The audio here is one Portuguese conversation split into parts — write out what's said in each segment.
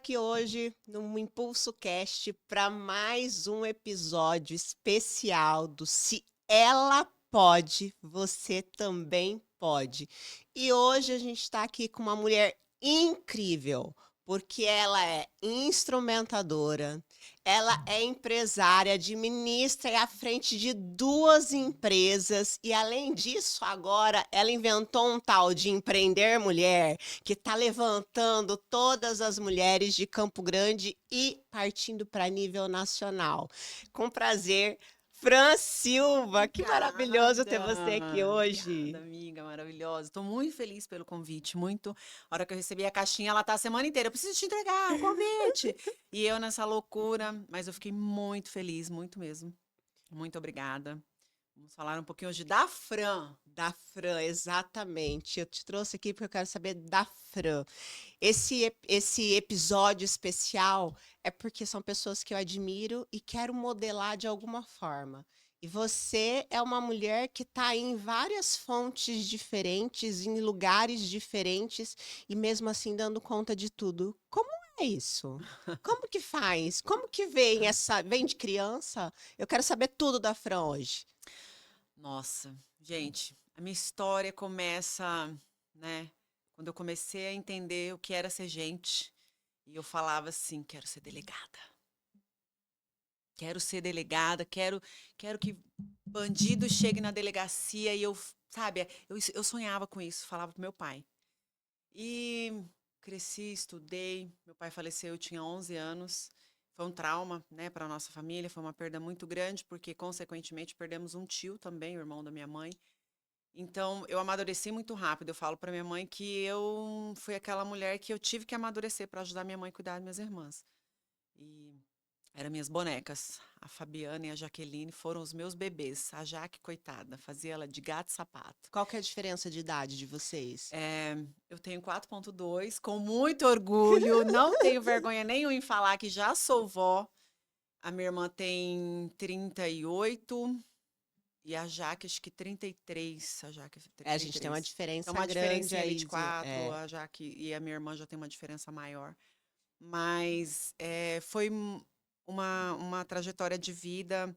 aqui hoje no Impulso Cast para mais um episódio especial do Se Ela Pode, Você Também Pode. E hoje a gente está aqui com uma mulher incrível, porque ela é instrumentadora, ela é empresária, administra e à frente de 2 empresas e, além disso, agora ela inventou um tal de Empreender Mulher, que está levantando todas as mulheres de Campo Grande e partindo para nível nacional. Com prazer, Fran Silva, que maravilhoso ter você aqui Obrigada, hoje. amiga, maravilhosa. Estou muito feliz pelo convite, muito. A hora que eu recebi a caixinha, ela tá a semana inteira. Eu preciso te entregar o convite. E eu nessa loucura, mas eu fiquei muito feliz, muito mesmo. Muito obrigada. Vamos falar um pouquinho hoje da Fran. Da Fran, exatamente. Eu te trouxe aqui porque eu quero saber da Fran. Esse episódio especial é porque são pessoas que eu admiro e quero modelar de alguma forma. E você é uma mulher que está em várias fontes diferentes, em lugares diferentes, e mesmo assim dando conta de tudo. Como é isso? Como que faz? Como que vem essa. Vem de criança? Eu quero saber tudo da Fran hoje. Nossa, gente, a minha história começa, né, quando eu comecei a entender o que era ser gente. E eu falava assim, quero ser delegada. Quero ser delegada, quero que bandido chegue na delegacia e eu, sabe, eu sonhava com isso, falava pro meu pai. E cresci, estudei, meu pai faleceu, eu tinha 11 anos. Foi um trauma, né, para nossa família, foi uma perda muito grande, porque consequentemente perdemos um tio também, o irmão da minha mãe. Então, eu amadureci muito rápido. Eu falo para minha mãe que eu fui aquela mulher que eu tive que amadurecer para ajudar minha mãe a cuidar das minhas irmãs. E eram minhas bonecas. A Fabiana e a Jaqueline foram os meus bebês. A Jaque, coitada, fazia ela de gato e sapato. Qual que é a diferença de idade de vocês? Eu tenho 4,2, com muito orgulho. Não tenho vergonha nenhuma em falar que já sou vó. A minha irmã tem 38 e a Jaque, acho que 33. A Jaque, É, a gente tem uma 33. Tem diferença uma grande diferencinha ali de aí de. 4. É. A Jaque e a minha irmã já tem uma diferença maior. Mas foi uma trajetória de vida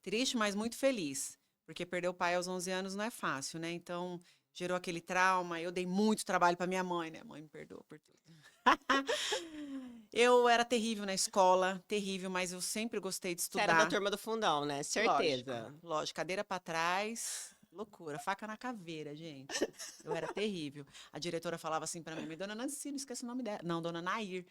triste, mas muito feliz, porque perder o pai aos 11 anos não é fácil, né? Então, gerou aquele trauma. Eu dei muito trabalho para minha mãe, né? Mãe, me perdoa por tudo. Eu era terrível na escola, terrível, mas eu sempre gostei de Você era da estudar. turma do fundão, né? Lógico, Certeza. lógico, cadeira para trás, loucura, faca na caveira, gente. Eu era terrível. A diretora falava assim para mim, dona Nancy, não esqueça o nome dela. Não, dona Nair.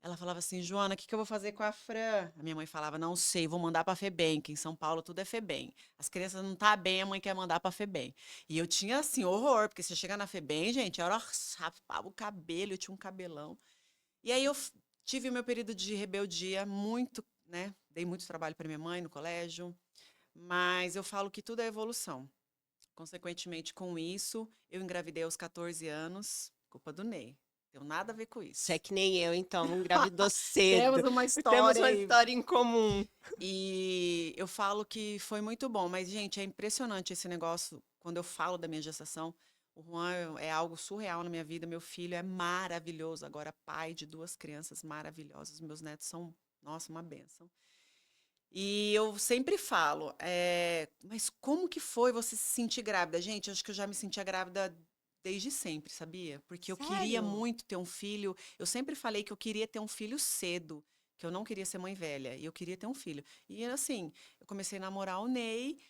Ela falava assim, Joana, o que que eu vou fazer com a Fran? A minha mãe falava, não sei, vou mandar pra FEBEM, que em São Paulo tudo é FEBEM. As crianças não tá bem, a mãe quer mandar pra FEBEM. E eu tinha, assim, horror, porque você chega na FEBEM, gente, eu raspava o cabelo, eu tinha um cabelão. E aí tive o meu período de rebeldia muito, né? Dei muito trabalho pra minha mãe no colégio, mas eu falo que tudo é evolução. Consequentemente, com isso, eu engravidei aos 14 anos, culpa do Ney. Não tem nada a ver com Você é isso. que nem eu, então, engravidou cedo. Temos uma Temos história uma aí. história em comum. E eu falo que foi muito bom, mas, gente, é impressionante esse negócio. Quando eu falo da minha gestação, o Juan é algo surreal na minha vida. Meu filho é maravilhoso, agora pai de 2 crianças maravilhosas. Meus netos são, nossa, uma bênção. E eu sempre falo, mas como que foi você se sentir grávida? Gente, acho que eu já me sentia grávida desde sempre, sabia? Porque eu queria Sério? muito ter um filho. Eu sempre falei que eu queria ter um filho cedo, que eu não queria ser mãe velha, e eu queria ter um filho. E assim, eu comecei a namorar o Ney,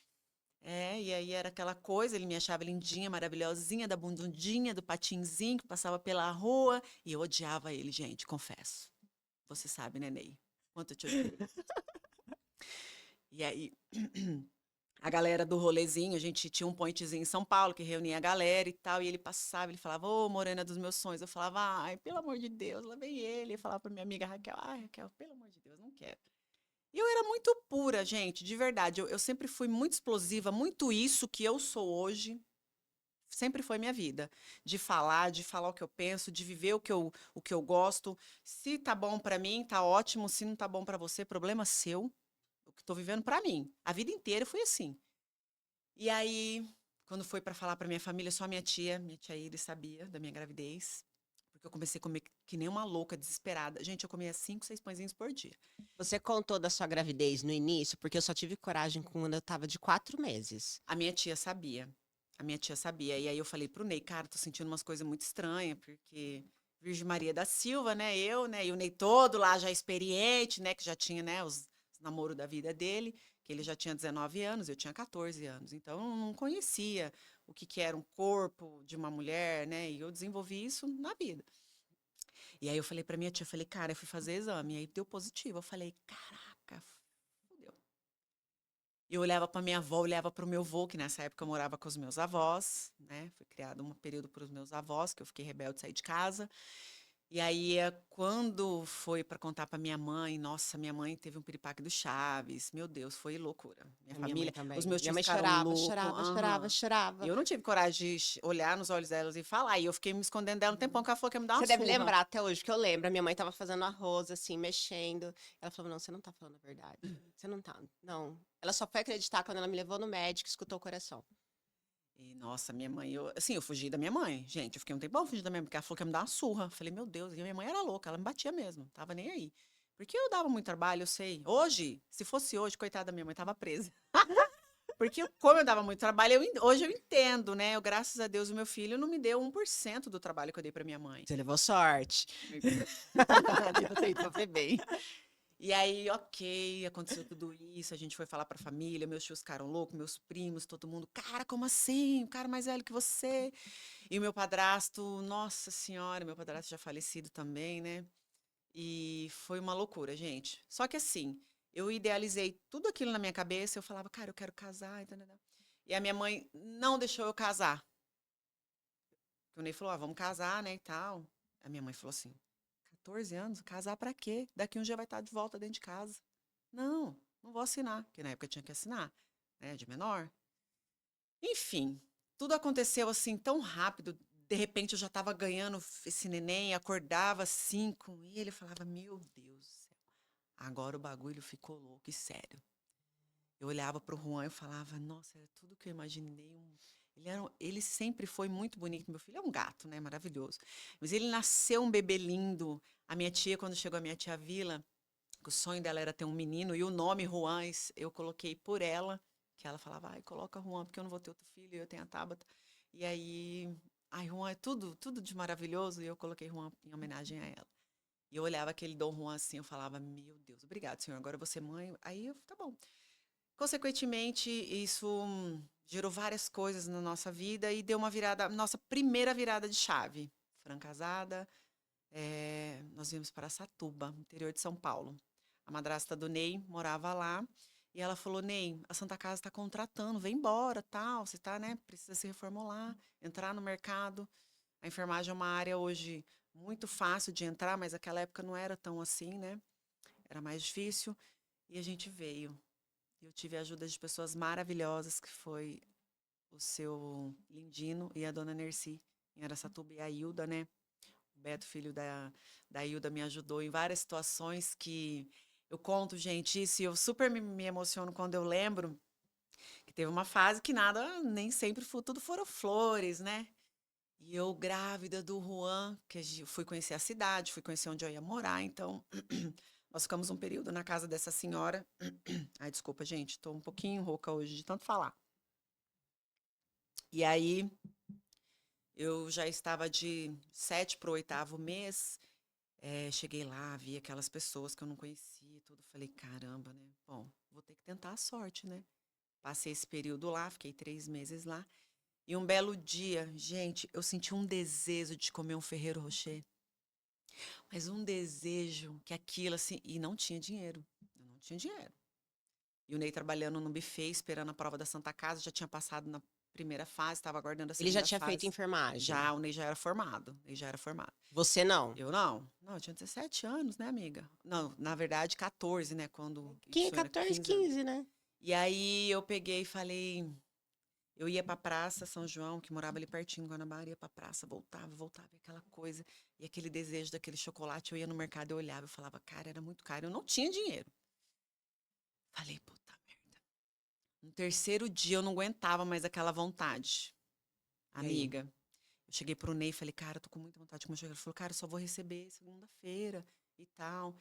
e aí era aquela coisa, ele me achava lindinha, maravilhosinha, da bundundinha, do patinzinho que passava pela rua, e eu odiava ele, gente, confesso. Você sabe, né, Ney? Quanto eu te odiei. E aí, a galera do rolezinho, a gente tinha um pointzinho em São Paulo que reunia a galera e tal, e ele passava, ele falava, ô, morena dos meus sonhos. Eu falava, ai, pelo amor de Deus, lá vem ele. Eu falava pra minha amiga Raquel, ai, Raquel, pelo amor de Deus, não quero. E eu era muito pura, gente, de verdade. Eu sempre fui muito explosiva, muito isso que eu sou hoje. Sempre foi minha vida. De falar o que eu penso, de viver o que eu gosto. Se tá bom pra mim, tá ótimo. Se não tá bom pra você, problema seu. O que tô vivendo pra mim. A vida inteira foi assim. E aí, quando foi para falar para minha família, só minha tia Iris sabia da minha gravidez, porque porque eu comecei a comer que nem uma louca, desesperada. Gente, eu comia 5, 6 pãezinhos por dia. Você contou da sua gravidez no início, porque eu só tive coragem quando eu tava de 4 meses. A minha tia sabia. A minha tia sabia. E aí eu falei pro Ney, cara, tô sentindo umas coisas muito estranhas, porque Virgem Maria da Silva, né? Eu, né? E o Ney todo lá já experiente, né? Que já tinha, né? Os namoros da vida dele, que ele já tinha 19 anos, eu tinha 14 anos. Então eu não conhecia o que era um corpo de uma mulher, né? E eu desenvolvi isso na vida. E aí eu falei pra minha tia, falei, cara, eu fui fazer exame, e aí deu positivo. Eu falei, caraca, fudeu. Eu olhava para minha avó, olhava para o meu avô, que nessa época eu morava com os meus avós, né? Fui criada um período para os meus avós, que eu fiquei rebelde, saí de casa. E aí, quando foi para contar para minha mãe, nossa, minha mãe teve um piripaque do Chaves. Meu Deus, foi loucura. Minha A minha mãe família, os também. meus Minha tios mãe ficaram chorava, loucos. chorava, chorava, Aham. E chorava. eu não tive coragem de olhar nos olhos delas e falar. E eu fiquei me escondendo dela um tempão, que ela falou que ia me dar uma Você deve surra. lembrar até hoje, que eu lembro. A minha mãe tava fazendo arroz, assim, mexendo. Ela falou, não, você não tá falando a verdade. Você não tá, não. Ela só foi acreditar quando ela me levou no médico e escutou o coração. E, nossa, minha mãe, eu fugi da minha mãe. Gente, eu fiquei um tempão fugindo da minha mãe, porque ela falou que ia me dar uma surra. Falei, meu Deus, e a minha mãe era louca, ela me batia mesmo, tava nem aí. Porque eu dava muito trabalho, eu sei. Hoje, se fosse hoje, coitada da minha mãe, tava presa. Porque como eu dava muito trabalho, hoje eu entendo, né? Graças a Deus, o meu filho não me deu 1% do trabalho que eu dei pra minha mãe. Você levou sorte. Devo ter ido pra ver bem. E aí, ok, aconteceu tudo isso, a gente foi falar pra família, meus tios ficaram loucos, meus primos, todo mundo, cara, como assim? Um cara mais velho que você? E o meu padrasto, nossa senhora, meu padrasto já falecido também, né? E foi uma loucura, gente. Só que assim, eu idealizei tudo aquilo na minha cabeça, eu falava, cara, eu quero casar, entendeu? E a minha mãe não deixou eu casar. O Ney falou, ah, vamos casar, né, e tal. A minha mãe falou assim, 14 anos, casar pra quê? Daqui um dia vai estar de volta dentro de casa. Não, não vou assinar, porque na época eu tinha que assinar, né, de menor. Enfim, tudo aconteceu assim tão rápido. De repente eu já estava ganhando esse neném, acordava às 5 e ele falava: Meu Deus do céu, agora o bagulho ficou louco e sério. Eu olhava para o Juan e falava: Nossa, era tudo que eu imaginei. Ele sempre foi muito bonito. Meu filho é um gato, né? Maravilhoso. Mas ele nasceu um bebê lindo. A minha tia, quando chegou a minha tia Vila, que o sonho dela era ter um menino, e o nome Juan eu coloquei por ela, que ela falava, ai, coloca Juan, porque eu não vou ter outro filho, e eu tenho a Tabata. E aí, ai, Juan é tudo, tudo de maravilhoso, e eu coloquei Juan em homenagem a ela. E eu olhava aquele Dom Juan assim, eu falava, meu Deus, obrigado, senhor, agora você mãe. Aí, tá bom. Consequentemente, isso gerou várias coisas na nossa vida e deu uma virada, nossa primeira virada de chave. Fran casada, nós viemos para Satuba, interior de São Paulo. A madrasta do Ney morava lá e ela falou, Ney, a Santa Casa está contratando, vem embora, tal, você tá, né, precisa se reformular, entrar no mercado. A enfermagem é uma área hoje muito fácil de entrar, mas naquela época não era tão assim, né? Era mais difícil. E a gente veio. Eu tive a ajuda de pessoas maravilhosas, que foi o seu Lindino e a dona Nerci, em Araçatuba, e a Hilda, né? O Beto, filho da Hilda, me ajudou em várias situações que eu conto, gente, isso, e eu super me emociono quando eu lembro que teve uma fase que nada, nem sempre tudo foram flores, né? E eu grávida do Juan, que eu fui conhecer a cidade, fui conhecer onde eu ia morar, então nós ficamos um período na casa dessa senhora. Ai, desculpa, gente, tô um pouquinho rouca hoje de tanto falar. E aí eu já estava de 7 para o 8º mês. Cheguei lá, vi aquelas pessoas que eu não conhecia, tudo. Falei, caramba, né? Bom, vou ter que tentar a sorte, né? Passei esse período lá, fiquei 3 meses lá. E um belo dia, gente, eu senti um desejo de comer um Ferrero Rocher. Mas um desejo que aquilo, assim... E não tinha dinheiro. Eu não tinha dinheiro. E o Ney trabalhando no buffet, esperando a prova da Santa Casa, já tinha passado na primeira fase, estava aguardando a Ele já segunda tinha feito fase. enfermagem. Já, o Ney já era formado. Ele já era formado. Você não? Eu não. Não, eu tinha 17 anos, né, amiga? Não, na verdade, 14, né? Quando isso era 14, 15 anos. 15, né? E aí eu peguei e falei. Eu ia pra praça São João, que morava ali pertinho, Guanabara, ia pra praça, voltava, aquela coisa. E aquele desejo daquele chocolate, eu ia no mercado, eu olhava, eu falava, cara, era muito caro. Eu não tinha dinheiro. Falei, puta merda. No terceiro dia eu não aguentava mais aquela vontade. E aí? Amiga, eu cheguei pro Ney e falei, cara, eu tô com muita vontade de comer churrasco. Ele falou, cara, eu só vou receber segunda-feira e tal.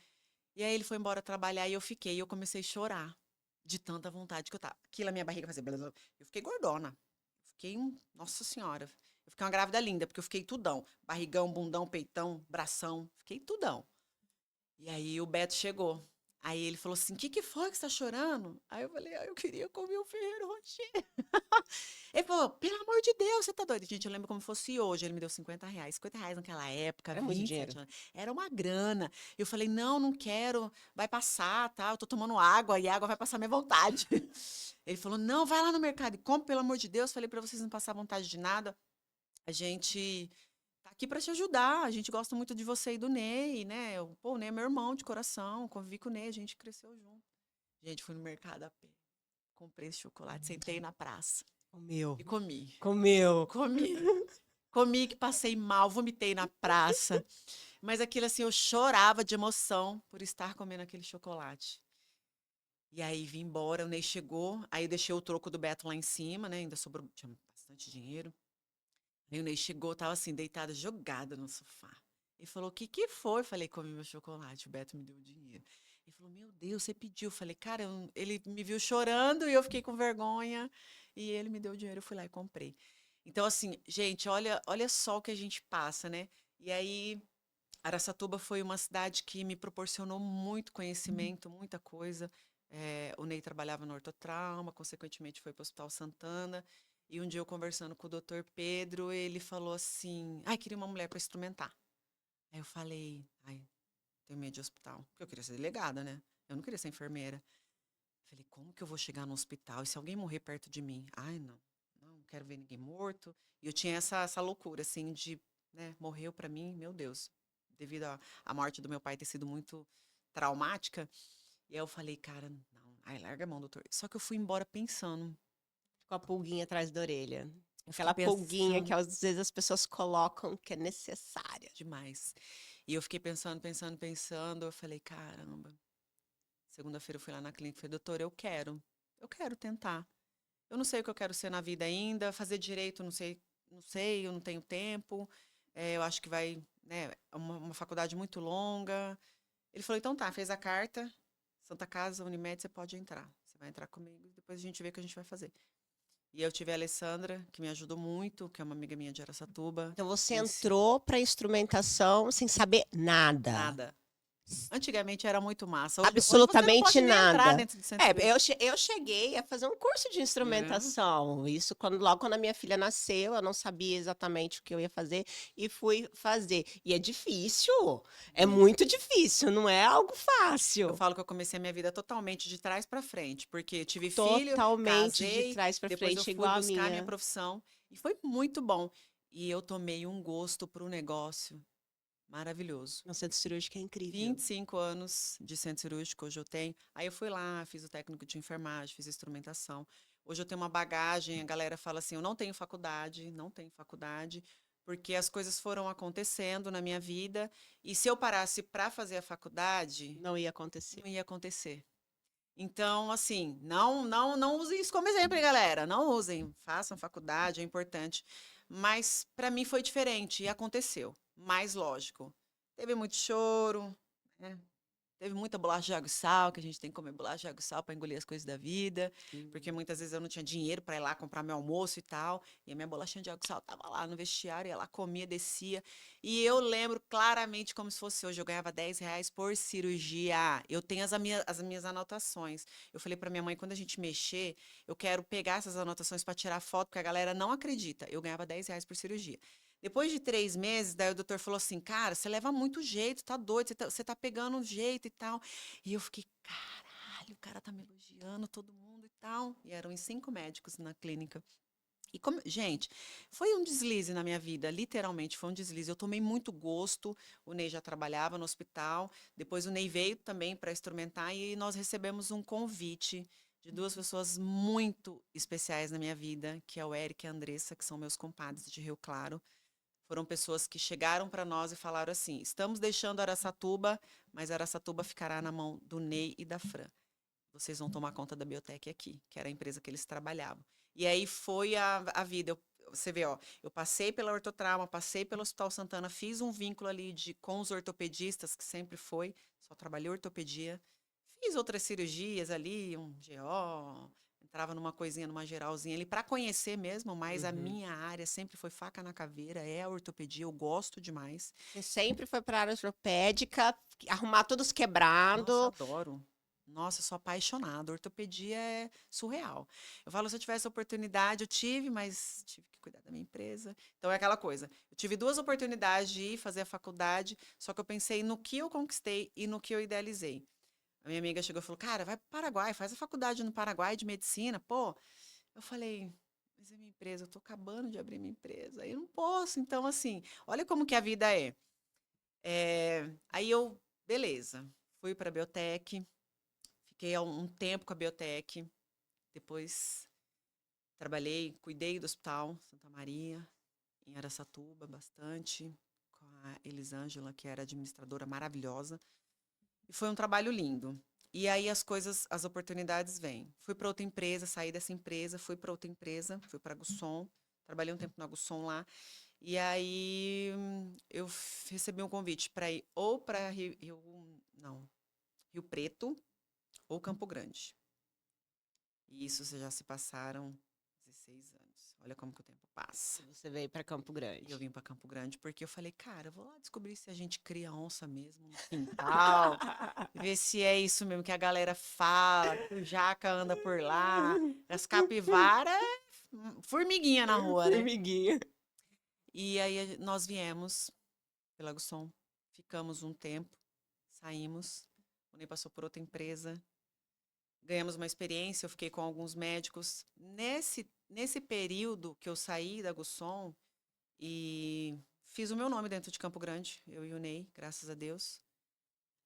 E aí ele foi embora trabalhar e eu fiquei. E eu comecei a chorar de tanta vontade que eu tava. Aquilo, a minha barriga fazia... blá, blá, blá. Eu fiquei gordona. Fiquei, nossa senhora. Eu fiquei uma grávida linda, porque eu fiquei tudão. Barrigão, bundão, peitão, bração. Fiquei tudão. E aí o Beto chegou. Aí ele falou assim, o que foi que você tá chorando? Aí eu falei, eu queria comer o Ferreiro Rocher. Ele falou, pelo amor de Deus, você tá doido? Gente, eu lembro como fosse hoje. Ele me deu R$ 50. R$ 50 naquela época, Era muito 27 dinheiro. anos. Era uma grana. Eu falei, não, não quero. Vai passar, tá? Eu tô tomando água e a água vai passar minha vontade. Ele falou, não, vai lá no mercado e compra, pelo amor de Deus. Falei pra vocês não passar vontade de nada. A gente tá aqui pra te ajudar. A gente gosta muito de você e do Ney, né? Pô, o Ney é meu irmão de coração. Convivi com o Ney, a gente cresceu junto. Gente, fui no mercado a pé. Comprei esse chocolate, sentei na praça Comeu. e comi. Comeu. Comi. Comi que passei mal, vomitei na praça. Mas aquilo assim, eu chorava de emoção por estar comendo aquele chocolate. E aí vim embora, o Ney chegou, aí eu deixei o troco do Beto lá em cima, né? Ainda sobrou, tinha bastante dinheiro. Aí o Ney chegou, tava assim, deitada, jogada no sofá. Ele falou, o que que foi? Eu falei, comi meu chocolate, o Beto me deu o dinheiro. Ele falou, meu Deus, você pediu. Eu falei, cara, ele me viu chorando e eu fiquei com vergonha. E ele me deu o dinheiro, eu fui lá e comprei. Então, assim, gente, olha só o que a gente passa, né? E aí, Araçatuba foi uma cidade que me proporcionou muito conhecimento, muita coisa. O Ney trabalhava no ortotrauma, consequentemente foi para o Hospital Santana. E um dia eu conversando com o doutor Pedro, ele falou assim: ai, queria uma mulher para instrumentar. Aí eu falei: ai, tenho medo de hospital. Porque eu queria ser delegada, né? Eu não queria ser enfermeira. Falei: como que eu vou chegar no hospital? E se alguém morrer perto de mim? Ai, não quero ver ninguém morto. E eu tinha essa loucura, assim, de, né, morreu para mim, meu Deus. Devido à morte do meu pai ter sido muito traumática. E aí eu falei: cara, não. Ai, larga a mão, doutor. Só que eu fui embora pensando. Com a pulguinha atrás da orelha. Eu fiquei Aquela pulguinha que pensando às vezes as pessoas colocam que é necessária. demais. E eu fiquei pensando. Eu falei, caramba. Segunda-feira eu fui lá na clínica e falei, doutor, eu quero tentar. Eu não sei o que eu quero ser na vida ainda, fazer direito, não sei, eu não tenho tempo. Eu acho que vai, né, é uma faculdade muito longa. Ele falou, então tá, fez a carta, Santa Casa, Unimed, você pode entrar. Você vai entrar comigo, depois a gente vê o que a gente vai fazer. E eu tive a Alessandra, que me ajudou muito, que é uma amiga minha de Araçatuba. Então você Me entrou para instrumentação sem saber nada. nada. Antigamente era muito massa. Hoje você não Absolutamente pode nem entrar nada. dentro do centro cirúrgico. Eu cheguei a fazer um curso de É. instrumentação. Isso logo quando a minha filha nasceu, eu não sabia exatamente o que eu ia fazer e fui fazer. E é difícil, é Muito. muito difícil, não é algo Eu fácil. falo que eu comecei a minha vida totalmente de trás para frente, porque tive filho, Totalmente de casei, trás para depois eu frente, fui igual a buscar a minha minha. profissão e foi muito bom. E eu tomei um gosto para o negócio maravilhoso. No centro cirúrgico é incrível. 25 anos de centro cirúrgico hoje eu tenho. Aí eu fui lá, fiz o técnico de enfermagem, fiz instrumentação. Hoje eu tenho uma bagagem, a galera fala assim, eu não tenho faculdade, não tenho faculdade, porque as coisas foram acontecendo na minha vida e se eu parasse para fazer a faculdade, Não ia acontecer. não ia acontecer. Então, assim, não usem isso como exemplo, hein, galera. Não usem, façam faculdade, é importante. Mas para mim foi diferente e aconteceu. Mais lógico. Teve muito choro, né? Teve muita bolacha de água e sal, que a gente tem que comer bolacha de água e sal para engolir as coisas da vida, porque muitas vezes eu não tinha dinheiro para ir lá comprar meu almoço e tal, e a minha bolachinha de água e sal tava lá no vestiário, ia lá, comia, descia, e eu lembro claramente como se fosse hoje, eu ganhava R$ 10 por cirurgia, eu tenho as minhas anotações, eu falei para minha mãe, quando a gente mexer, eu quero pegar essas anotações para tirar foto, porque a galera não acredita, eu ganhava R$ 10 por cirurgia. Depois de 3 meses, daí o doutor falou assim, cara, você leva muito jeito, tá doido, você tá pegando um jeito e tal. E eu fiquei, caralho, o cara tá me elogiando, todo mundo e tal. E eram 5 médicos na clínica. E gente, foi um deslize na minha vida, literalmente foi um deslize. Eu tomei muito gosto. O Ney já trabalhava no hospital. Depois o Ney veio também para instrumentar e nós recebemos um convite de duas pessoas muito especiais na minha vida, que é o Eric e a Andressa, que são meus compadres de Rio Claro. Foram pessoas que chegaram para nós e falaram assim: estamos deixando Araçatuba, mas Araçatuba ficará na mão do Ney e da Fran. Vocês vão tomar conta da Biotech aqui, que era a empresa que eles trabalhavam. E aí foi a vida. você vê, ó, eu passei pela ortotrauma, passei pelo Hospital Santana, fiz um vínculo ali com os ortopedistas, que sempre foi, só trabalhei ortopedia. Fiz outras cirurgias ali, um GO, entrava numa coisinha, numa geralzinha ali, para conhecer mesmo, mas a Uhum. minha área sempre foi faca na caveira, é a ortopedia, eu gosto demais. Você sempre foi para a área ortopédica, arrumar tudo Nossa, quebrado. adoro. Nossa, eu sou apaixonada. Ortopedia é surreal. Eu falo, se eu tivesse oportunidade, eu tive, mas tive que cuidar da minha empresa. Então é aquela coisa. Eu tive duas oportunidades de ir fazer a faculdade, só que eu pensei no que eu conquistei e no que eu idealizei. A minha amiga chegou e falou: Cara, vai para o Paraguai, faz a faculdade no Paraguai de medicina. Pô, eu falei: Mas é minha empresa, eu tô acabando de abrir minha empresa, eu não posso. Então, assim, olha como que a vida é. Aí eu, beleza, fui para a Biotech, fiquei há um tempo com a Biotech, depois trabalhei, cuidei do Hospital Santa Maria, em Araçatuba, bastante, com a Elisângela, que era administradora maravilhosa. E foi um trabalho lindo. E aí as coisas, as oportunidades vêm. Fui para outra empresa, saí dessa empresa, fui para outra empresa, fui para a Gusson, trabalhei um tempo na Gusson lá. E aí eu recebi um convite para ir ou para não, Rio Preto ou Campo Grande. E isso já se passaram 16 anos. Olha como que o tempo passa. Você veio para Campo E eu Grande. vim para Campo Grande porque eu falei, cara, eu vou lá descobrir se a gente cria onça mesmo no quintal, ver se é isso mesmo que a galera fala, que o jaca anda por lá, as capivaras, formiguinha na rua, né? Formiguinha. E aí nós viemos pela Gusson, ficamos um tempo, saímos, o Ney passou por outra empresa, ganhamos uma experiência, eu fiquei com alguns médicos. Nesse período que eu saí da Gusson e fiz o meu nome dentro de Campo Grande, eu e o Ney, graças a Deus.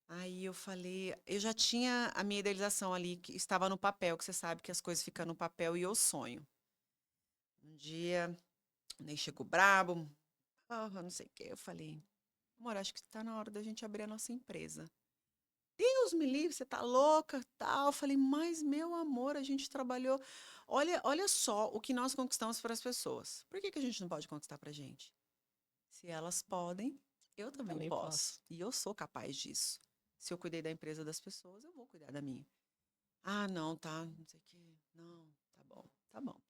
Aí eu falei, eu já tinha a minha idealização ali, que estava no papel, que você sabe que as coisas ficam no papel e eu sonho. Um dia, o Ney chegou brabo, não sei o quê, eu falei, amor, acho que está na hora da gente abrir a nossa empresa. Deus me livre, você tá louca, tal. Eu falei, mas meu amor, a gente trabalhou. Olha só o que nós conquistamos para as pessoas. Por que a gente não pode conquistar para a gente? Se elas podem, eu também Também posso. posso. E eu sou capaz disso. Se eu cuidei da empresa das pessoas, eu vou cuidar da minha. Ah, não, tá, não sei o quê. Não, tá bom, tá bom.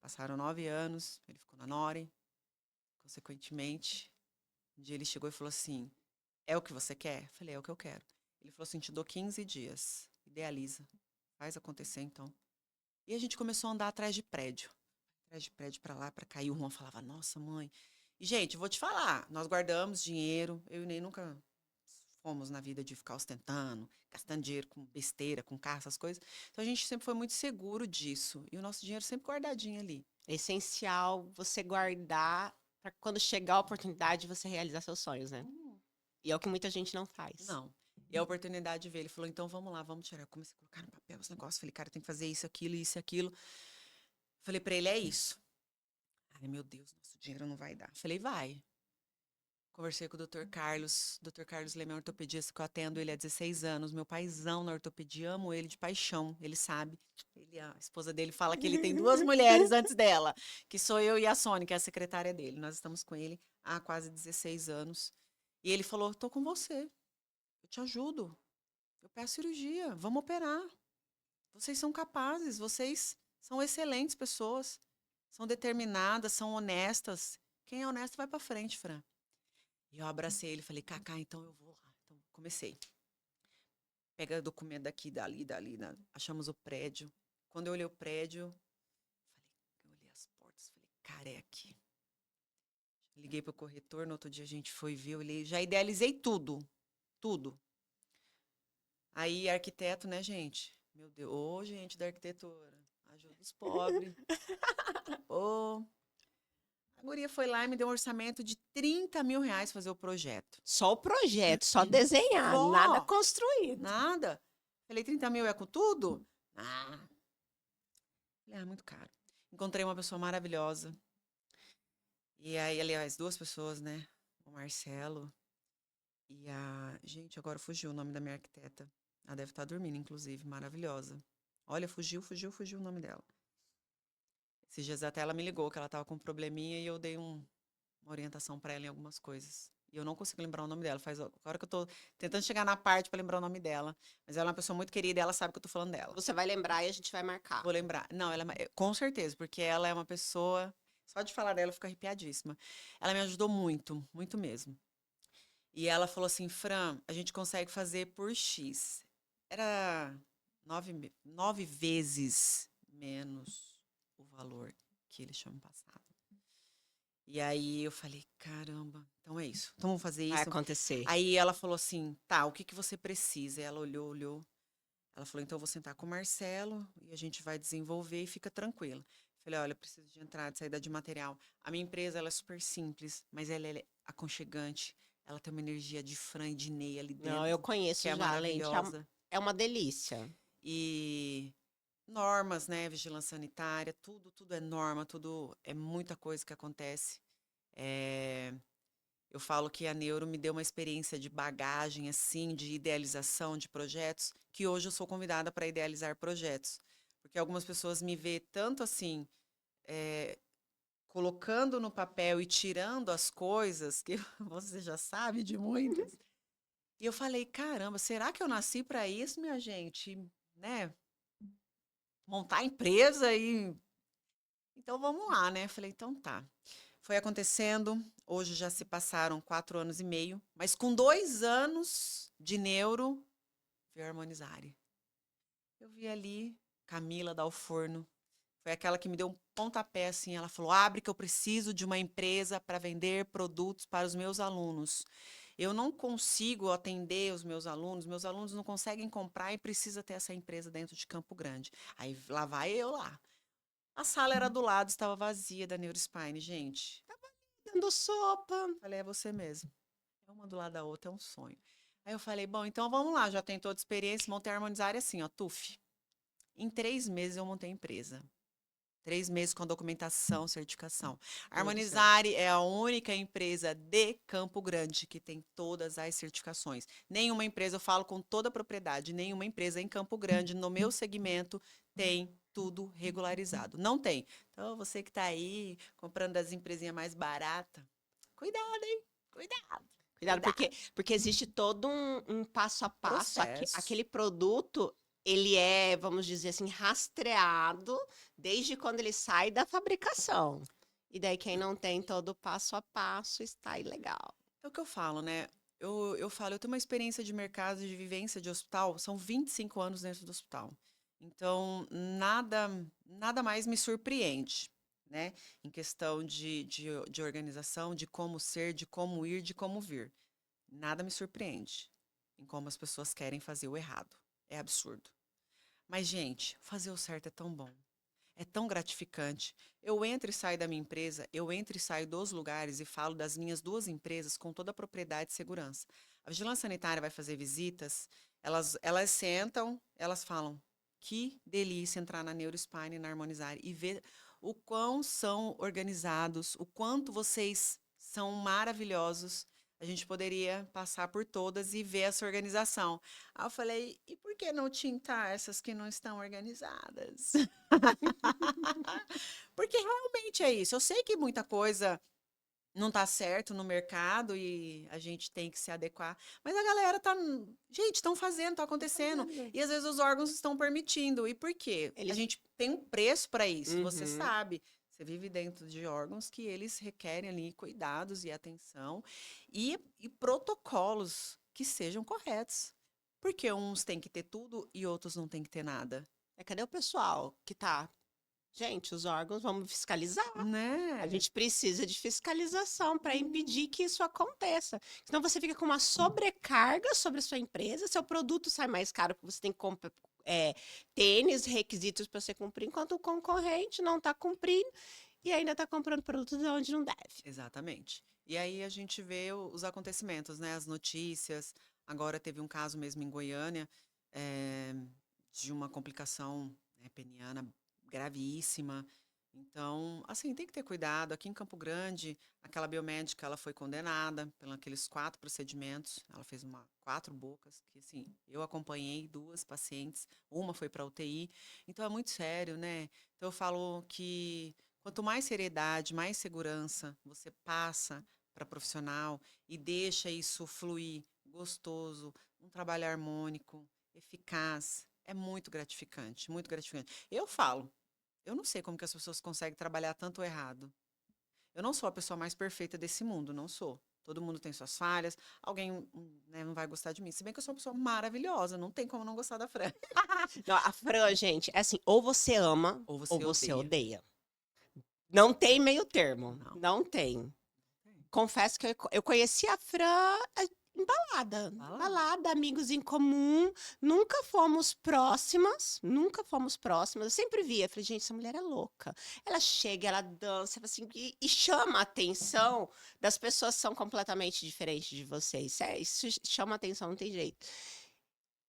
Passaram 9 anos, ele ficou na Nore. Consequentemente, um dia ele chegou e falou assim: É o que você quer? Eu falei: É o que eu quero. Ele falou assim: Te dou 15 dias. Idealiza. Faz acontecer então. E a gente começou a andar atrás de prédio para lá, para cá. E o Juan falava: Nossa, mãe. E, gente, vou te falar: nós guardamos dinheiro. Eu e o Ney nunca fomos na vida de ficar ostentando, gastando dinheiro com besteira, com carro, essas coisas. Então a gente sempre foi muito seguro disso. E o nosso dinheiro sempre guardadinho ali. É essencial você guardar para quando chegar a oportunidade você realizar seus sonhos, né? Hum. E é o que muita gente não faz. Não. E a oportunidade de ver, ele falou, então vamos lá, vamos tirar. Eu comecei a colocar no papel os negócios. Falei, cara, tem que fazer isso, aquilo, isso, aquilo. Falei pra ele, é isso. Ai, meu Deus, nosso dinheiro não vai dar. Falei, vai. Conversei com o Dr. Carlos Leme, é um ortopedista que eu atendo ele há 16 anos, meu paizão na ortopedia, amo ele de paixão, ele sabe. A esposa dele fala que ele tem duas mulheres antes dela, que sou eu e a Sônia, que é a secretária dele. Nós estamos com ele há quase 16 anos. E ele falou, tô com você, eu te ajudo. Eu peço cirurgia, vamos operar. Vocês são capazes, vocês são excelentes pessoas, são determinadas, são honestas. Quem é honesto vai para frente, Fran. E eu abracei ele e falei, Cacá, então eu vou lá. Então comecei. Pega documento daqui, dali, dali. Achamos o prédio. Quando eu olhei o prédio, eu olhei as portas, falei, cara, é aqui. Liguei pro corretor, no outro dia a gente foi ver, eu olhei, já idealizei tudo, tudo. Aí, arquiteto, né, gente? Meu Deus, ô, gente da arquitetura, ajuda os pobres. Ô, a guria foi lá e me deu um orçamento de 30 mil reais fazer o projeto. Só o projeto, só desenhar, nada Só, construído. nada. Falei, 30 mil é com tudo? Ah, falei, muito caro. Encontrei uma pessoa maravilhosa. E aí, aliás, duas pessoas, né? O Marcelo e a... Gente, agora fugiu o nome da minha arquiteta. Ela deve estar dormindo, inclusive, maravilhosa. Olha, fugiu o nome dela. Esses dias até ela me ligou que ela estava com um probleminha e eu dei uma orientação para ela em algumas coisas. E eu não consigo lembrar o nome dela. Faz agora que eu tô tentando chegar na parte para lembrar o nome dela. Mas ela é uma pessoa muito querida e ela sabe que eu tô falando dela. Você vai lembrar e a gente vai marcar. Vou lembrar. Não, com certeza, porque ela é uma pessoa. Só de falar dela eu fico arrepiadíssima. Ela me ajudou muito, muito mesmo. E ela falou assim: Fran, a gente consegue fazer por X. Era 9 vezes menos o valor que eles tinham me passado. E aí eu falei: caramba, então é isso. Então vamos fazer Vai isso. acontecer. Aí ela falou assim: tá, o que que você precisa? E ela olhou, olhou. Ela falou: então eu vou sentar com o Marcelo e a gente vai desenvolver e fica tranquila. Falei: olha, eu preciso de entrada, saída de material. A minha empresa, ela é super simples, mas ela é aconchegante. Ela tem uma energia de Fran e de Ney ali Não, eu dentro, que conheço é já, Lente. maravilhosa. É uma delícia. E normas, né? Vigilância sanitária, tudo é norma, tudo é muita coisa que acontece. É, eu falo que a Neuro me deu uma experiência de bagagem, assim, de idealização de projetos, que hoje eu sou convidada para idealizar projetos. Porque algumas pessoas me vê tanto assim, eh, colocando no papel e tirando as coisas, que você já sabe de muitas. E eu falei, caramba, será que eu nasci para isso, minha gente? Né? Montar empresa e. Então vamos lá, né? Falei, então tá. Foi acontecendo. Hoje já se passaram 4 anos e meio, mas com 2 anos de neuro, veio a Harmonizare. Eu vi ali Camila Dal Forno. Foi aquela que me deu um pontapé assim. Ela falou: abre que eu preciso de uma empresa para vender produtos para os meus alunos. Eu não consigo atender os meus alunos não conseguem comprar e precisa ter essa empresa dentro de Campo Grande. Aí lá vai eu lá. A sala era do lado, estava vazia da Neurospine, gente. Dando sopa. Falei, é você mesmo. É uma do lado da outra, é um sonho. Aí eu falei, bom, então vamos lá, já tem toda a experiência, montei a Harmonizare assim, ó, tuf. Em 3 meses eu montei a empresa. 3 meses com documentação, certificação. A Tudo certo. Harmonizare é a única empresa de Campo Grande que tem todas as certificações. Nenhuma empresa, eu falo com toda a propriedade, nenhuma empresa em Campo Grande, no meu segmento, tem tudo regularizado. Não tem. Então, você que está aí comprando das empresinhas mais baratas, cuidado, hein? Cuidado, Cuidado, cuidado. porque existe todo um passo a passo. Processo. Aquele produto, ele é, vamos dizer assim, rastreado desde quando ele sai da fabricação. E daí, quem não tem todo o passo a passo está ilegal. É o que eu falo, né? Eu falo, eu tenho uma experiência de mercado, de vivência de hospital, são 25 anos dentro do hospital. Então, nada mais me surpreende, né? Em questão de organização, de como ser, de como ir, de como vir. Nada me surpreende em como as pessoas querem fazer o errado. É absurdo. Mas, gente, fazer o certo é tão bom. É tão gratificante. Eu entro e saio da minha empresa, eu entro e saio dos lugares e falo das minhas 2 empresas com toda a propriedade e segurança. A vigilância sanitária vai fazer visitas, elas sentam, elas falam: que delícia entrar na Neurospine, na Harmonizare e ver o quão são organizados, o quanto vocês são maravilhosos. A gente poderia passar por todas e ver essa organização. Aí eu falei: e por que não tintar essas que não estão organizadas? Porque realmente é isso. Eu sei que muita coisa não tá certo no mercado e a gente tem que se adequar, mas a galera tá, gente, estão fazendo, tá acontecendo. Fazendo. E às vezes os órgãos estão permitindo. E por quê? A Eles. gente tem um preço para isso, você Uhum. sabe. Você vive dentro de órgãos que eles requerem ali cuidados e atenção e protocolos que sejam corretos. Porque uns têm que ter tudo e outros não têm que ter nada. Cadê o pessoal que tá? Gente, os órgãos vamos fiscalizar. A Né? gente precisa de fiscalização para impedir que isso aconteça. Senão você fica com uma sobrecarga sobre a sua empresa, seu produto sai mais caro porque você tem que comprar tênis, requisitos para você cumprir, enquanto o concorrente não está cumprindo e ainda está comprando produtos de onde não deve. Exatamente. E aí a gente vê os acontecimentos, né? As notícias. Agora teve um caso mesmo em Goiânia, de uma complicação, né, peniana gravíssima. Então, assim, tem que ter cuidado. Aqui em Campo Grande, aquela biomédica, ela foi condenada pelos aqueles 4 procedimentos. Ela fez 4 bocas, que assim, eu acompanhei 2 pacientes, uma foi para UTI. Então é muito sério, né? Então eu falo que quanto mais seriedade, mais segurança você passa para profissional e deixa isso fluir gostoso, um trabalho harmônico, eficaz, é muito gratificante, muito gratificante. Eu falo, eu não sei como que as pessoas conseguem trabalhar tanto errado. Eu não sou a pessoa mais perfeita desse mundo, não sou. Todo mundo tem suas falhas. Alguém, né, não vai gostar de mim. Se bem que eu sou uma pessoa maravilhosa, não tem como não gostar da Fran. Não, a Fran, gente, é assim, ou você ama Ou ou você você odeia. odeia. Não tem meio termo. Não. Não tem. Tem. Confesso que eu conheci a Fran em balada. Balada. Balada, amigos em comum. Nunca fomos próximas. Nunca fomos próximas. Eu sempre via. Falei, gente, essa mulher é louca. Ela chega, ela dança, assim, e chama a atenção das pessoas que são completamente diferentes de vocês. Isso chama a atenção, não tem jeito.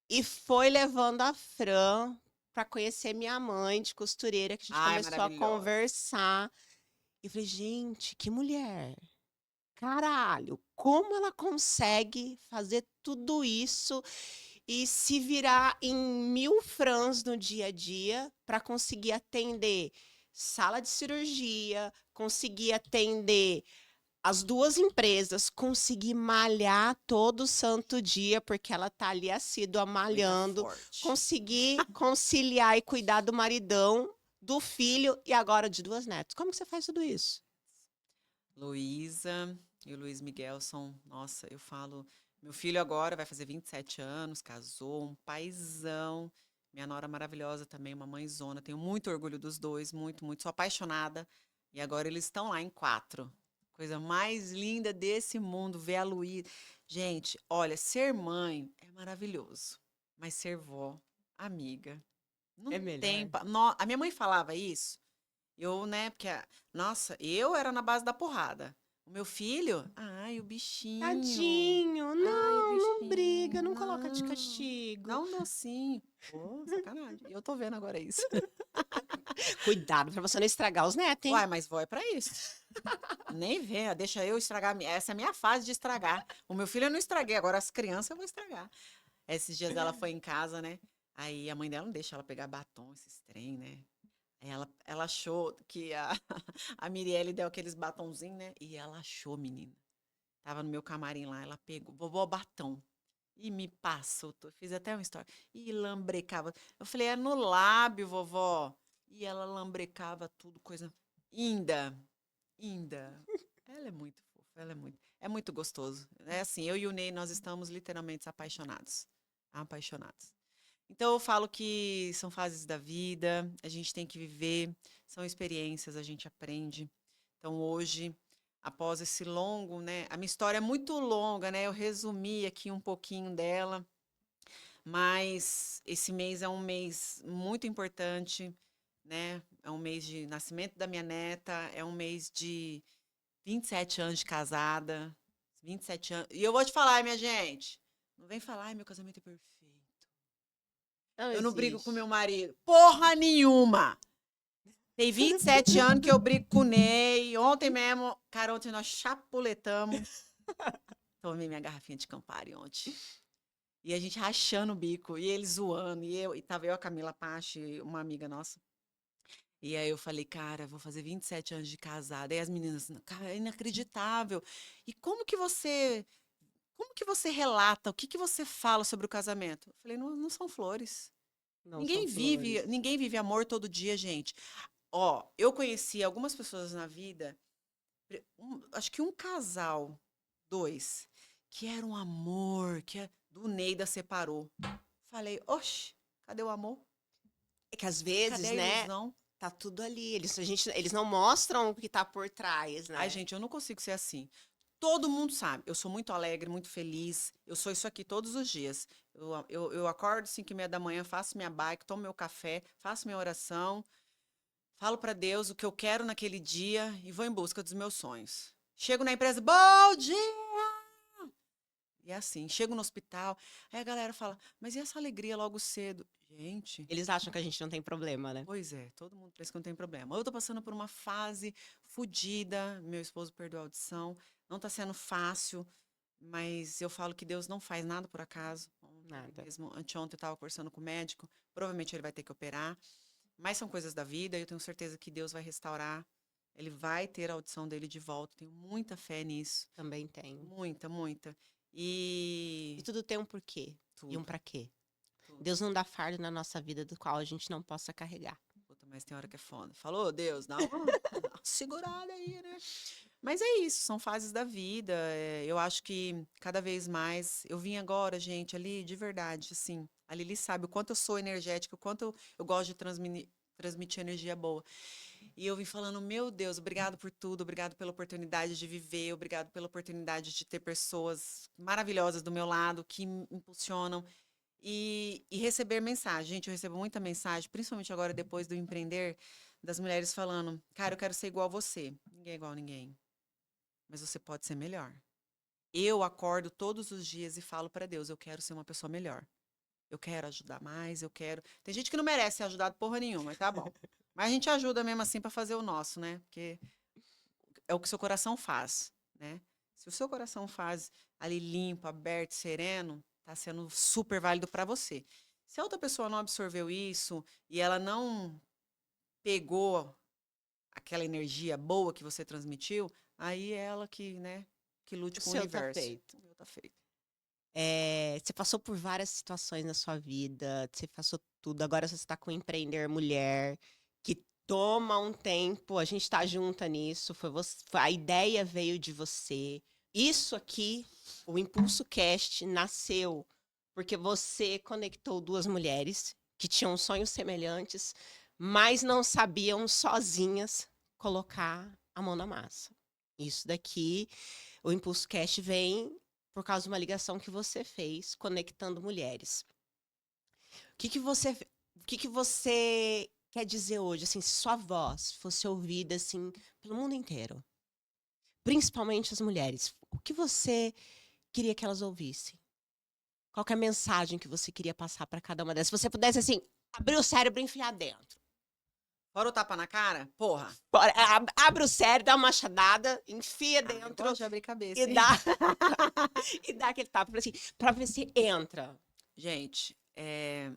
E foi levando a Fran para conhecer minha mãe de costureira, que a gente Ai, começou a maravilhosa. conversar. E eu falei, gente, que mulher. Caralho, como ela consegue fazer tudo isso e se virar em 1000 frans no dia a dia para conseguir atender sala de cirurgia, conseguir atender as 2 empresas, conseguir malhar todo santo dia, porque ela tá ali assídua Aguenta malhando, forte. conseguir conciliar e cuidar do maridão, do filho e agora de 2 netos. Como que você faz tudo isso? Luísa e o Luiz Miguel são, nossa, eu falo, meu filho agora vai fazer 27 anos, casou, um paizão. Minha nora maravilhosa também, uma mãezona. Tenho muito orgulho dos dois, muito, muito. Sou apaixonada. E agora eles estão lá em 4. Coisa mais linda desse mundo, ver a Luísa. Gente, olha, ser mãe é maravilhoso, mas ser vó, amiga, É não tem. melhor. A minha mãe falava isso. Eu, né, porque, nossa, eu era na base da porrada. O meu filho, ai, o bichinho. Tadinho, Ai, o não, não briga, bichinho. não coloca de Não. castigo. Dá um docinho. Pô, sacanagem. E eu tô vendo agora isso. Cuidado pra você não estragar os netos, hein? Uai, mas vó é pra isso. Nem vê, deixa eu estragar. Essa é a minha fase de estragar. O meu filho eu não estraguei, agora as crianças eu vou estragar. Esses dias ela foi em casa, né? Aí a mãe dela não deixa ela pegar batom, esses trem, né? Aí ela achou que a Mirielle deu aqueles batonzinhos, né? E ela achou, menina. Tava no meu camarim lá, ela pegou, vovó, batom. E me passou, fiz até uma história. E lambrecava. Eu falei, é no lábio, vovó. E ela lambrecava tudo, coisa. Ainda, ainda. Ela é muito fofa, é muito gostoso. É assim, eu e o Ney, nós estamos literalmente apaixonados. Apaixonados. Então eu falo que são fases da vida, a gente tem que viver, são experiências, a gente aprende. Então hoje, após esse longo, né, a minha história é muito longa, né? Eu resumi aqui um pouquinho dela, mas esse mês é um mês muito importante, né? É um mês de nascimento da minha neta, é um mês de 27 anos de casada, 27 anos. E eu vou te falar, minha gente, não vem falar, ai, meu casamento é perfeito. Não Eu não brigo com meu existe. marido. Porra nenhuma! Tem 27 anos que eu brigo com o Ney. Ontem mesmo, cara, ontem nós chapuletamos. Tomei minha garrafinha de Campari ontem. E a gente rachando o bico, e ele zoando, e tava eu, a Camila Pache, uma amiga nossa. E aí eu falei, cara, vou fazer 27 anos de casada. Aí as meninas, cara, é inacreditável. E como que você relata? O que que você fala sobre o casamento? Eu falei, não, não são flores. Não são flores. Ninguém vive amor todo dia, gente. Ó, eu conheci algumas pessoas na vida, acho que um casal, 2, que era um amor, do Neida separou. Falei, oxe, cadê o amor? É que às Cadê vezes, a né, ilusão? tá tudo ali. Eles não mostram o que tá por trás, Ai, né? gente, eu não consigo ser assim. Todo mundo sabe, eu sou muito alegre, muito feliz. Eu sou isso aqui todos os dias. Eu acordo 5:30 da manhã, faço minha bike, tomo meu café, faço minha oração, falo para Deus o que eu quero naquele dia e vou em busca dos meus sonhos. Chego na empresa, bom dia! E é assim, chego no hospital, aí a galera fala, mas e essa alegria logo cedo? Gente, Eles acham que a gente não tem problema, né? pois é, todo mundo pensa que não tem problema. Eu tô passando por uma fase fodida, meu esposo perdeu a audição, não tá sendo fácil, mas eu falo que Deus não faz nada por acaso. Ontem Nada. mesmo, anteontem eu tava conversando com o médico, provavelmente ele vai ter que operar, mas são coisas da vida e eu tenho certeza que Deus vai restaurar, ele vai ter a audição dele de volta, tenho muita fé nisso, Também tenho. muita, muita. E E tudo tem um porquê e um tudo, pra quê. tudo. Deus não dá fardo na nossa vida do qual a gente não possa carregar. Puta, mas tem hora que é foda. Falou, Deus, dá uma segurada aí, né? Mas é isso, são fases da vida. Eu acho que cada vez mais. Eu vim agora, gente, ali de verdade, assim. A Lili sabe o quanto eu sou energética, o quanto eu gosto de transmitir energia boa. E eu vim falando, meu Deus, obrigado por tudo, obrigado pela oportunidade de viver, obrigado pela oportunidade de ter pessoas maravilhosas do meu lado que me impulsionam. E receber mensagem. Gente, eu recebo muita mensagem, principalmente agora depois do empreender, das mulheres falando: cara, eu quero ser igual a você. Ninguém é igual a ninguém, mas você pode ser melhor. Eu acordo todos os dias e falo para Deus: eu quero ser uma pessoa melhor. Eu quero ajudar mais, eu quero. Tem gente que não merece ser ajudado porra nenhuma, mas tá bom. Mas a gente ajuda mesmo assim para fazer o nosso, né? Porque é o que seu coração faz, né? Se o seu coração faz ali limpo, aberto, sereno, tá sendo super válido para você. Se a outra pessoa não absorveu isso e ela não pegou aquela energia boa que você transmitiu, aí é ela que, né, que lute O com o seu tá universo. feito. O meu tá feito. Você passou por várias situações na sua vida, você passou tudo. Agora você está com Empreender Mulher, que toma um tempo. A gente está junta nisso. Foi você, a ideia veio de você. Isso aqui, o Impulso Cast, nasceu porque você conectou duas mulheres que tinham sonhos semelhantes, mas não sabiam sozinhas colocar a mão na massa. Isso daqui, o Impulso Cast vem por causa de uma ligação que você fez conectando mulheres. O que que você quer dizer hoje, assim, se sua voz fosse ouvida assim pelo mundo inteiro, principalmente as mulheres? O que você queria que elas ouvissem? Qual que é a mensagem que você queria passar para cada uma delas? Se você pudesse assim abrir o cérebro e enfiar dentro. Fora o tapa na cara? Porra. Bora, abre o cérebro, dá uma machadada, enfia Ah, eu dentro gosto de abrir e cabeça, hein? dá e dá aquele tapa assim, para ver se entra. Gente,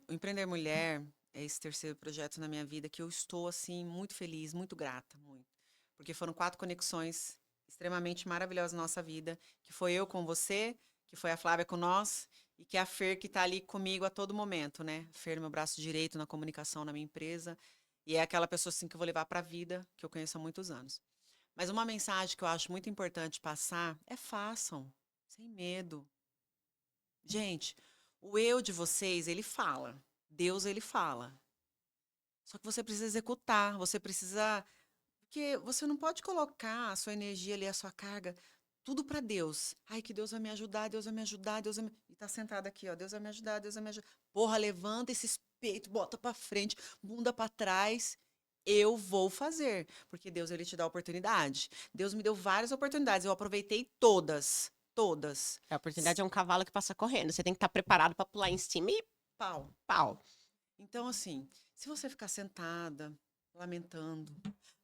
o Empreender Mulher é esse terceiro projeto na minha vida que eu estou, assim, muito feliz, muito grata, muito. Porque foram 4 conexões extremamente maravilhosas na nossa vida, que foi eu com você, que foi a Flávia com nós, e que é a Fer que está ali comigo a todo momento, né? A Fer, meu braço direito na comunicação na minha empresa, e é aquela pessoa, assim, que eu vou levar para a vida, que eu conheço há muitos anos. Mas uma mensagem que eu acho muito importante passar é façam, sem medo. Gente, o eu de vocês, ele fala. Deus, ele fala. Só que você precisa executar, você precisa. Porque você não pode colocar a sua energia ali, a sua carga, tudo para Deus. Ai, que Deus vai me ajudar, Deus vai me ajudar, Deus vai me. E tá sentado aqui, ó. Deus vai me ajudar, Deus vai me ajudar. Porra, levanta esse peito, bota para frente, bunda para trás. Eu vou fazer, porque Deus ele te dá oportunidade. Deus me deu várias oportunidades, eu aproveitei todas, todas. A oportunidade é um cavalo que passa correndo. Você tem que estar preparado para pular em cima e Pau. pau. Então, assim, se você ficar sentada, lamentando,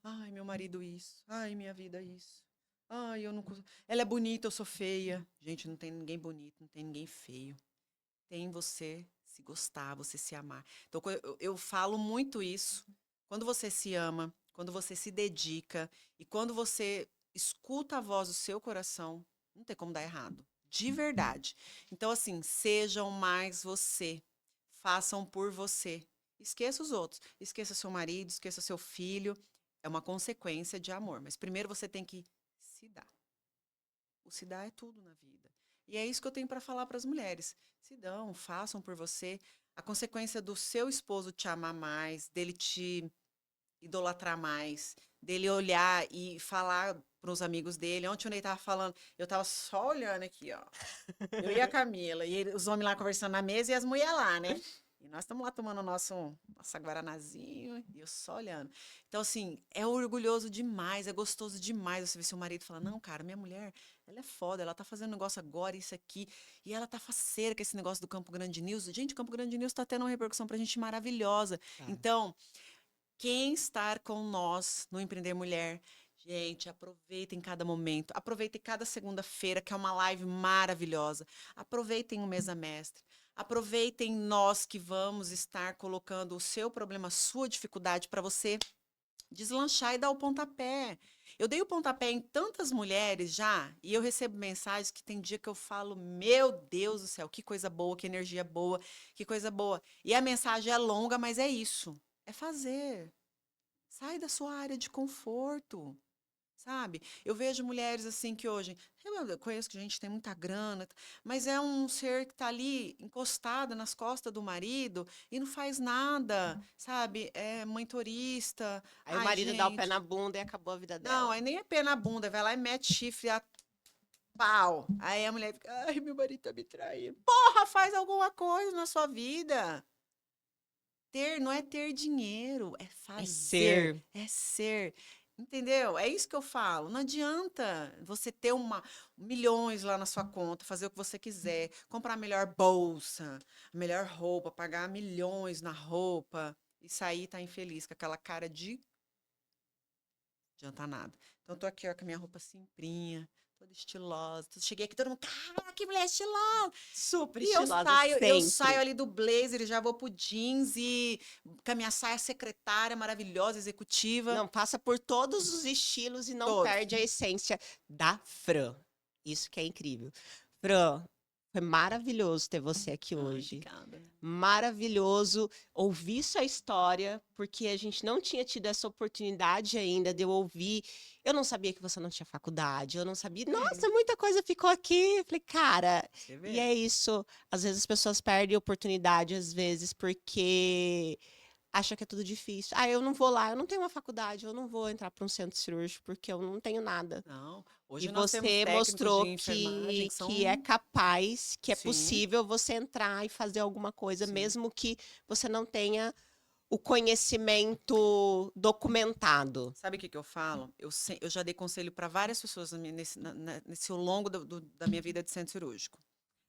ai, meu marido isso, ai, minha vida isso, ai, eu não consigo. Ela é bonita, eu sou feia. Gente, não tem ninguém bonito, não tem ninguém feio. Tem você se gostar, você se amar. Então, eu falo muito isso. Quando você se ama, quando você se dedica e quando você escuta a voz do seu coração, não tem como dar errado. De verdade. Então, assim, sejam mais você. Façam por você. Esqueça os outros. Esqueça seu marido, esqueça seu filho. É uma consequência de amor. Mas primeiro você tem que se dar. O se dar é tudo na vida. E é isso que eu tenho para falar para as mulheres. Se dão, façam por você. A consequência do seu esposo te amar mais, dele te idolatrar mais, dele olhar e falar para os amigos dele. Ontem o Ney tava falando, eu tava só olhando aqui, ó. Eu e a Camila, e os homens lá conversando na mesa e as mulheres lá, né? E nós estamos lá tomando nossa guaranazinho e eu só olhando. Então, assim, é orgulhoso demais, é gostoso demais você ver seu marido falar, não, cara, minha mulher, ela é foda, ela tá fazendo negócio agora, isso aqui, e ela tá faceira com esse negócio do Campo Grande News. Gente, Campo Grande News tá tendo uma repercussão pra gente maravilhosa. Tá. Então, quem estar com nós no Empreender Mulher, gente, aproveitem cada momento, aproveitem cada segunda-feira, que é uma live maravilhosa. Aproveitem o Mesa Mestre. Aproveitem nós que vamos estar colocando o seu problema, a sua dificuldade para você deslanchar e dar o pontapé. Eu dei o pontapé em tantas mulheres já, e eu recebo mensagens que tem dia que eu falo, meu Deus do céu, que coisa boa, que energia boa, que coisa boa. E a mensagem é longa, mas é isso. É fazer. Sai da sua área de conforto, sabe? Eu vejo mulheres assim que hoje, eu conheço que a gente tem muita grana, mas é um ser que está ali encostado nas costas do marido e não faz nada, sabe? É mãe turista. Aí o Ai, marido dá o pé na gente. bunda e acabou a vida Não, dela. aí nem é pé na bunda, vai lá e mete chifre a pau. Aí a mulher fica, ai, meu marido tá me traindo. Porra, faz alguma coisa na sua vida. Ter não é ter dinheiro, é É fazer, ser. é ser. Entendeu? É isso que eu falo. Não adianta você ter milhões lá na sua conta, fazer o que você quiser, comprar a melhor bolsa, a melhor roupa, pagar milhões na roupa e sair e tá infeliz com aquela cara de adianta nada. Então, eu tô aqui, ó, com a minha roupa simplinha, toda estilosa. Cheguei aqui, todo mundo, cara, que mulher estilosa! Super E eu estilosa saio, eu saio sempre. ali do blazer e já vou pro jeans e com a minha saia secretária maravilhosa, executiva, Não, passa por todos os estilos e não todos. perde a essência da Fran. Isso que é incrível. Fran, foi maravilhoso ter você aqui Ai, hoje. obrigada. Maravilhoso ouvir sua história, porque a gente não tinha tido essa oportunidade ainda de eu ouvir. Eu não sabia que você não tinha faculdade, eu não sabia. Nossa, muita coisa ficou aqui. Falei, cara, Você e vê? é isso. Às vezes as pessoas perdem oportunidade, às vezes, porque acha que é tudo difícil. Ah, eu não vou lá, eu não tenho uma faculdade, eu não vou entrar para um centro cirúrgico porque eu não tenho nada. Não, E hoje nós temos você técnicos de mostrou enfermagem que que é são, capaz, que é sim, possível você entrar e fazer alguma coisa, sim. mesmo que você não tenha o conhecimento documentado. Sabe o que que eu falo? Eu já dei conselho para várias pessoas nesse ao longo da minha vida de centro cirúrgico.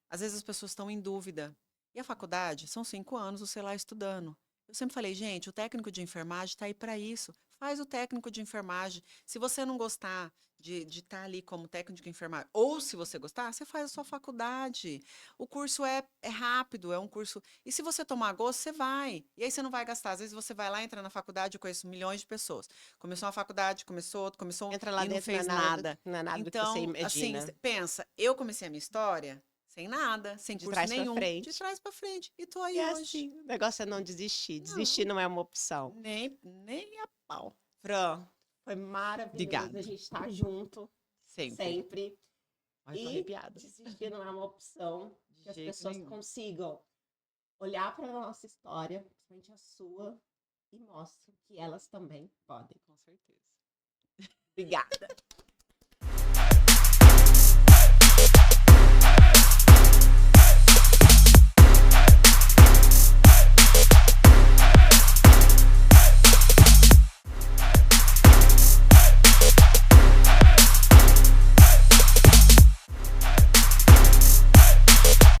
Às vezes as pessoas estão em dúvida. E a faculdade são 5 anos você lá estudando. Eu sempre falei, gente, o técnico de enfermagem está aí para isso. Faz o técnico de enfermagem. Se você não gostar de estar ali como técnico de enfermagem, ou se você gostar, você faz a sua faculdade. O curso é rápido, é um curso. E se você tomar gosto, você vai. E aí você não vai gastar. Às vezes você vai lá, entra na faculdade, eu conheço milhões de pessoas. Começou uma faculdade, começou outro, começou Entra lá e não dentro, fez nada. não é nada do que você Então, assim, imagina. pensa, eu comecei a minha história sem nada, sem De curso trás para nenhum, de frente. trás para frente. E tô E aí é hoje. assim, o negócio é não desistir. Desistir Não, não é uma opção. nem a pau. Fran, foi maravilhoso a Obrigada. gente estar junto, Sempre. sempre. Olha, eu tô E arrepiada. desistir não é uma opção. De Que as jeito pessoas nenhum. consigam olhar para a nossa história, principalmente a sua, e mostram que elas também podem. Com certeza. Obrigada.